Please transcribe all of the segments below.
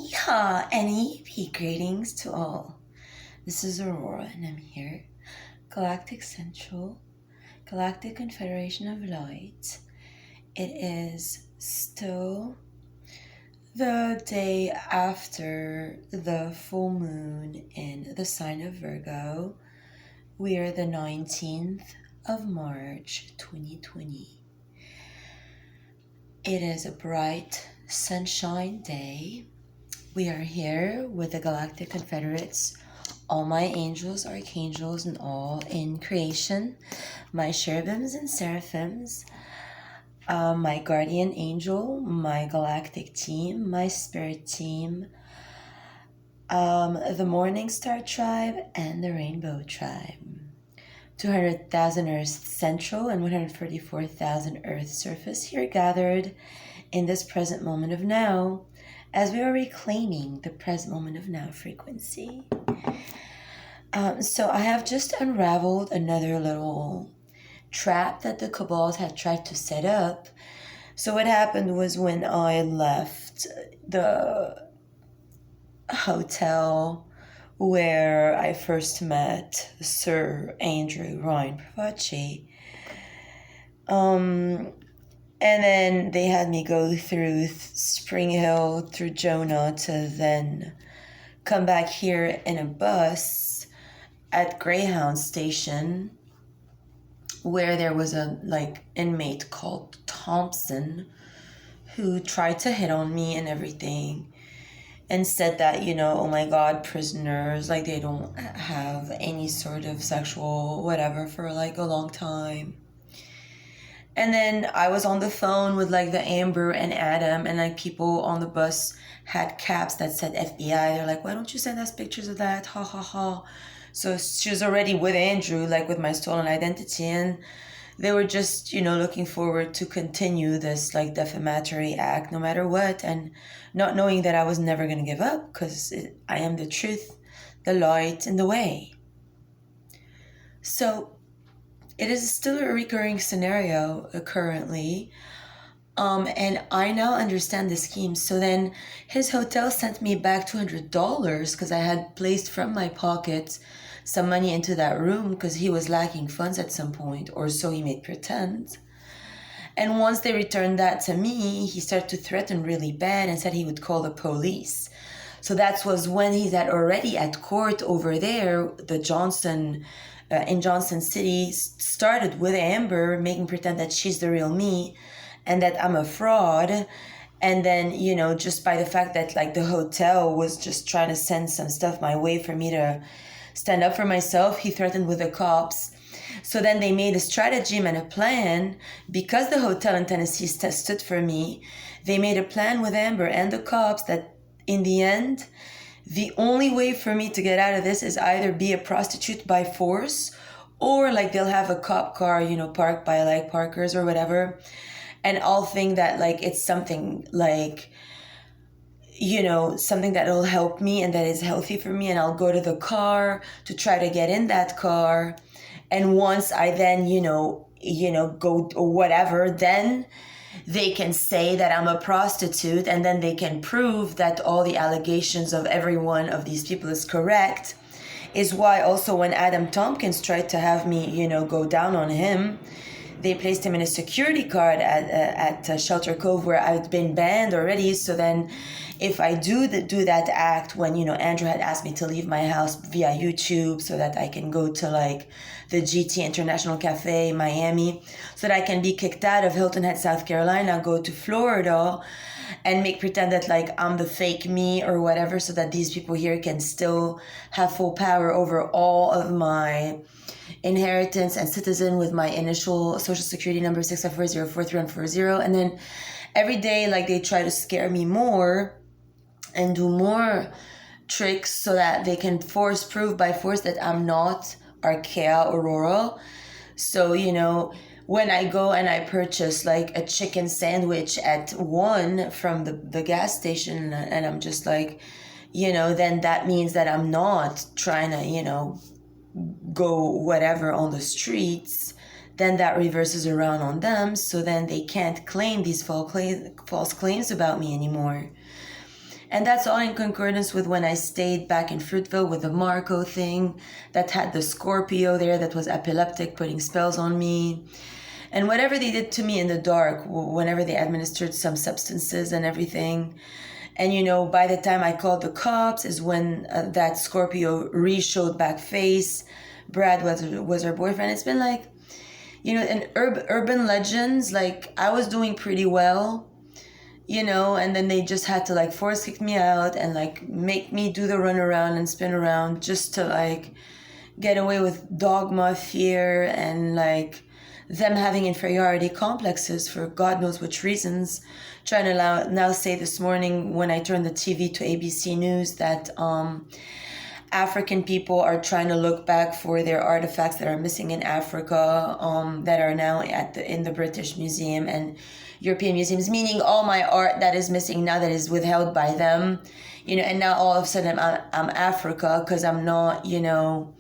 Yeehaw and EP greetings to all. This is Aurora and I'm here. Galactic Central, Galactic Confederation of Light. It is still the day after the full moon in the sign of Virgo. We are the 19th of March 2020. It is a bright sunshine day. We are here with the Galactic Confederates, all my angels, archangels, and all in creation, my cherubims and seraphims, my guardian angel, my galactic team, my spirit team, the Morning Star tribe, and the Rainbow tribe. 200,000 Earth Central and 144,000 Earth Surface here gathered in this present moment of now, as we are reclaiming the present moment of now frequency. So I have just unraveled another little trap that the Cabals had tried to set up. So what happened was when I left the hotel where I first met Sir Andrew Ryan Pravachi, and then they had me go through Spring Hill, through Jonah, to then come back here in a bus at Greyhound Station, where there was a inmate called Thompson who tried to hit on me and everything, and said that, oh my God, prisoners, they don't have any sort of sexual whatever for a long time. And then I was on the phone with the Amber and Adam, and people on the bus had caps that said FBI. They're like, why don't you send us pictures of that? Ha ha ha. So she was already with Andrew, with my stolen identity, and they were just, looking forward to continue this defamatory act no matter what, and not knowing that I was never going to give up, because I am the truth, the light, and the way. So it is still a recurring scenario currently, and I now understand the scheme. So then his hotel sent me back $200 because I had placed from my pocket some money into that room because he was lacking funds at some point, or so he made pretend. And once they returned that to me, he started to threaten really bad and said he would call the police. So that was when he's already at court over there, the Johnson, in Johnson City, started with Amber, making pretend that she's the real me and that I'm a fraud. And then, just by the fact that the hotel was just trying to send some stuff my way for me to stand up for myself, he threatened with the cops. So then they made a stratagem and a plan. Because the hotel in Tennessee stood for me, they made a plan with Amber and the cops that in the end, the only way for me to get out of this is either be a prostitute by force, or they'll have a cop car, parked by parkers or whatever. And I'll think that it's something something that will help me and that is healthy for me. And I'll go to the car to try to get in that car. And once I then, go or whatever, then they can say that I'm a prostitute, and then they can prove that all the allegations of every one of these people is correct. Is why also when Adam Tompkins tried to have me, go down on him, they placed him in a security guard at Shelter Cove, where I'd been banned already. So then if I do that act, when, Andrew had asked me to leave my house via YouTube so that I can go to the GT International Cafe, Miami, so that I can be kicked out of Hilton Head, South Carolina, go to Florida and make pretend that I'm the fake me or whatever, so that these people here can still have full power over all of my inheritance and citizen with my initial social security number 654043140. And then every day they try to scare me more and do more tricks so that they can prove by force that I'm not Archea Aurora. So when I go and I purchase a chicken sandwich at 1 from the gas station, and I'm just then that means that I'm not trying to go whatever on the streets, then that reverses around on them. So then they can't claim these false claims about me anymore. And that's all in concordance with when I stayed back in Fruitville with the Marco thing that had the Scorpio there that was epileptic, putting spells on me. And whatever they did to me in the dark, whenever they administered some substances and everything. And, you know, by the time I called the cops is when that Scorpio re-showed back face. Brad was her boyfriend. It's been like, you know, in urban legends, like I was doing pretty well, you know, and then they just had to like force kick me out and like make me do the run around and spin around just to like get away with dogma, fear, and like them having inferiority complexes for God knows which reasons. Trying to now say this morning when I turned the TV to ABC News that African people are trying to look back for their artifacts that are missing in Africa, that are now in the British Museum and European museums, meaning all my art that is missing now that is withheld by them, you know, and now all of a sudden I'm Africa because I'm not, you know,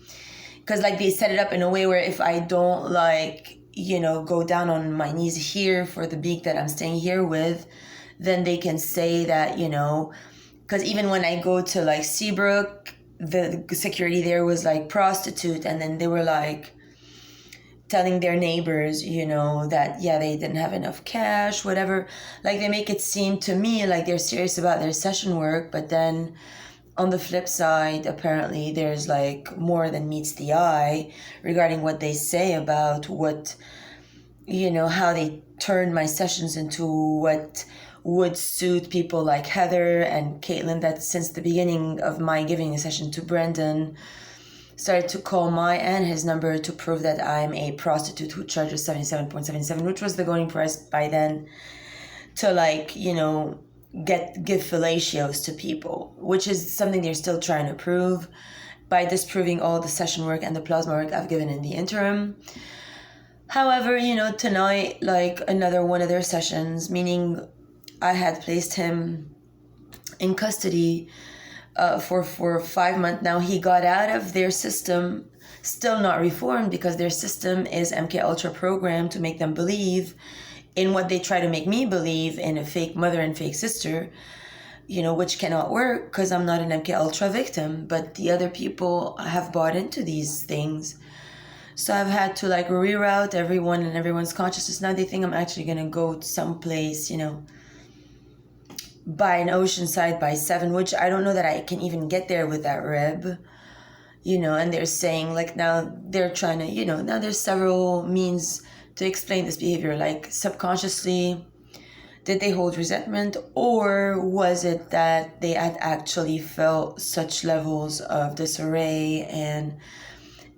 because like they set it up in a way where if I don't like, you know, go down on my knees here for the beak that I'm staying here with, then they can say that, you know, because even when I go to like Seabrook, the security there was like prostitute, and then they were like telling their neighbors, you know, that yeah, they didn't have enough cash, whatever. Like they make it seem to me like they're serious about their session work, but then on the flip side, apparently there's like more than meets the eye regarding what they say about what, you know, how they turned my sessions into what would suit people like Heather and Caitlin, that since the beginning of my giving a session to Brendan, started to call my and his number to prove that I'm a prostitute who charges 77.77, which was the going price by then, to like, you know, give fellatios to people, which is something they're still trying to prove by disproving all the session work and the plasma work I've given in the interim. However, you know, tonight, like another one of their sessions, meaning I had placed him in custody for 5 months now. He got out of their system, still not reformed, because their system is MK Ultra programmed to make them believe in what they try to make me believe in, a fake mother and fake sister, you know, which cannot work because I'm not an MK Ultra victim, but the other people have bought into these things. So I've had to like reroute everyone and everyone's consciousness. Now they think I'm actually going to go someplace, you know, by an Oceanside by 7, which I don't know that I can even get there with that rib, you know, and they're saying like now they're trying to, you know, now there's several means to explain this behavior, like subconsciously, did they hold resentment, or was it that they had actually felt such levels of disarray and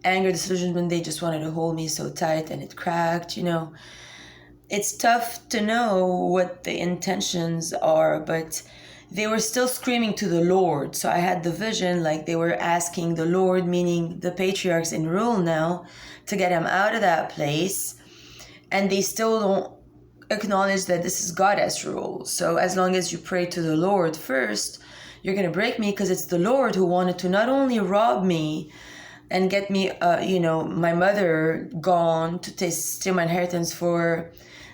anger, disillusionment, they just wanted to hold me so tight and it cracked, you know. It's tough to know what the intentions are, but they were still screaming to the Lord. So I had the vision like they were asking the Lord, meaning the patriarchs in rule now, to get him out of that place. And they still don't acknowledge that this is goddess rule. So as long as you pray to the Lord first, you're going to break me, because it's the Lord who wanted to not only rob me and get me, you know, my mother gone, to steal my inheritance for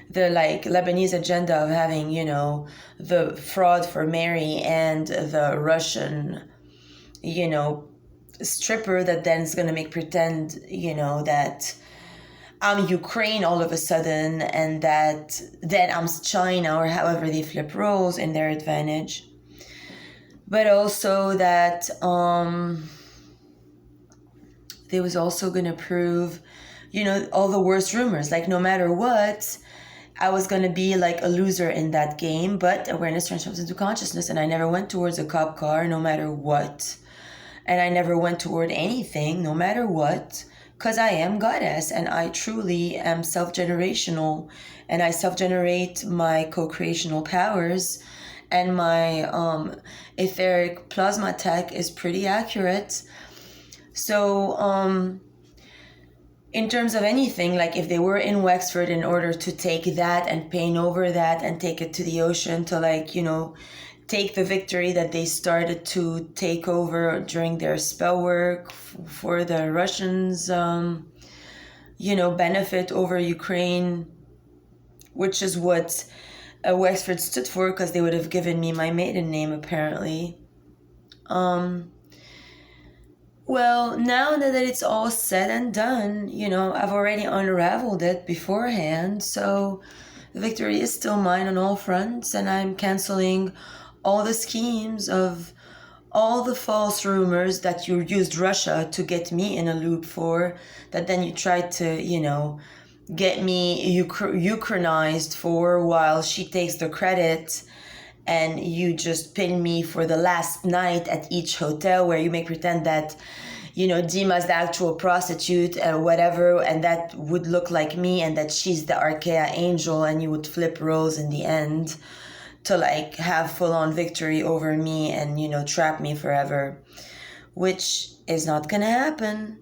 the like Lebanese agenda of having, you know, the fraud for Mary and the Russian, you know, stripper that then is going to make pretend, you know, that I'm Ukraine all of a sudden, and that then I'm China, or however they flip roles in their advantage. But also that they was also going to prove, you know, all the worst rumors, like no matter what, I was going to be like a loser in that game, but awareness transforms into consciousness, and I never went towards a cop car no matter what, and I never went toward anything no matter what, because I am goddess, and I truly am self-generational, and I self-generate my co-creational powers, and my etheric plasma tech is pretty accurate. So in terms of anything, like if they were in Wexford, in order to take that and paint over that and take it to the ocean to like, you know, take the victory that they started to take over during their spell work for the Russians, you know, benefit over Ukraine, which is what Wexford stood for, because they would have given me my maiden name apparently. Well, now that it's all said and done, I've already unraveled it beforehand, so the victory is still mine on all fronts, and I'm canceling all the schemes of all the false rumors that you used Russia to get me in a loop for, that then you tried to, get me Ukrainized for, while she takes the credit, and you just pin me for the last night at each hotel, where you make pretend that, Dima's the actual prostitute or whatever, and that would look like me, and that she's the Archea angel, and you would flip roles in the end to like have full-on victory over me and, trap me forever, which is not gonna happen.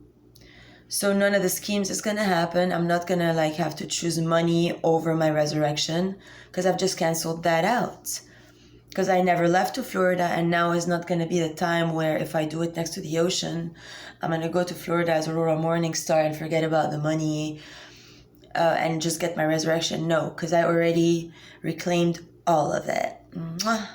So none of the schemes is gonna happen. I'm not gonna like have to choose money over my resurrection, because I've just canceled that out. Because I never left to Florida, and now is not going to be the time where, if I do it next to the ocean, I'm going to go to Florida as Aurora Morningstar and forget about the money and just get my resurrection. No, because I already reclaimed all of it. Mwah.